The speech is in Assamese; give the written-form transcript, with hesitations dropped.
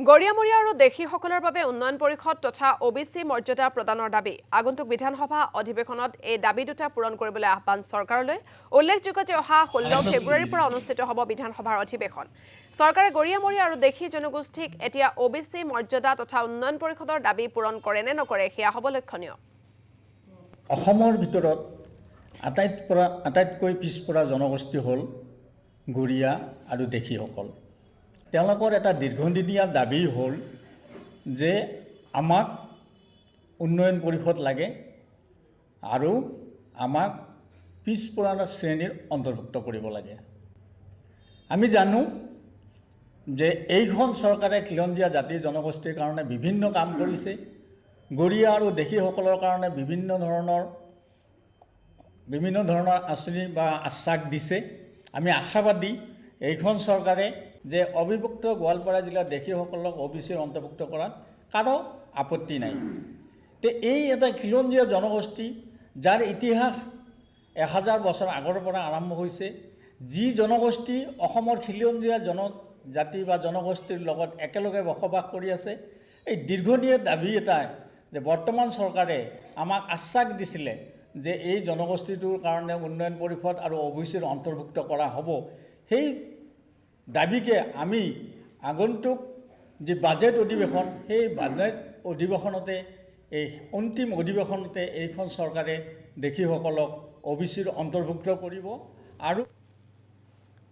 গৰিয়ামৰীয়া আৰু দেশীসকলৰ বাবে উন্নয়ন পৰিষদ তথা OBC মৰ্যাদা প্ৰদানৰ দাবী আগন্তুক বিধানসভা অধিৱেশনত এই দাবী দুটা পূৰণ কৰিবলৈ আহ্বান চৰকাৰলৈ উল্লেখযোগ্য যে অহা 16 ফেব্ৰুৱাৰীৰ পৰা অনুষ্ঠিত হ'ব বিধানসভাৰ অধিৱেশন চৰকাৰে গৰিয়ামৰীয়া আৰু দেশী জনগোষ্ঠীক এতিয়া OBC মৰ্যাদা তথা উন্নয়ন পৰিষদৰ দাবী পূৰণ কৰে নে নকৰে সেয়া হ'ব লক্ষণীয় অসমৰ ভিতৰত আটাইতকৈ পিছপৰা জনগোষ্ঠী হ'ল গৰিয়া আৰু দেশীসকল তেওঁলোকৰ এটা দীৰ্ঘদিনীয়া দাবী হ'ল যে আমাক উন্নয়ন পৰিষদ লাগে আৰু আমাক পিছপৰা শ্ৰেণীৰ অন্তৰ্ভুক্ত কৰিব লাগে আমি জানো যে এইখন চৰকাৰে খিলঞ্জীয়া জাতি জনগোষ্ঠীৰ কাৰণে বিভিন্ন কাম কৰিছে গৰিয়া আৰু দেশীসকলৰ কাৰণে বিভিন্ন ধৰণৰ আঁচনি বা আশ্বাস দিছে আমি আশাবাদী এইখন চৰকাৰে যে অবিভক্ত গোৱালপাৰা জিলাৰ দেশীসকলক OBCৰ অন্তৰ্ভুক্ত কৰাত কাৰো আপত্তি নাই তে এই এটা খিলঞ্জীয়া জনগোষ্ঠী যাৰ ইতিহাস 1000 বছৰ আগৰ পৰা আৰম্ভ হৈছে যি জনগোষ্ঠী অসমৰ খিলঞ্জীয়া জাতি বা জনগোষ্ঠীৰ লগত একেলগে বসবাস কৰি আছে এই দীৰ্ঘদিনীয়া দাবী এটা যে বৰ্তমান চৰকাৰে আমাক আশ্বাস দিছিলে যে এই জনগোষ্ঠীটোৰ কাৰণে উন্নয়ন পৰিষদ আৰু OBCৰ অন্তৰ্ভুক্ত কৰা হ'ব সেই দাবীকে আমি আগন্তুক যে বাজেট অধিৱেশন সেই বাজেট অধিৱেশনতে এই অন্তিম অধিৱেশনতে এইখন চৰকাৰে দেশীসকলক OBCৰ অন্তৰ্ভুক্ত কৰিব আৰু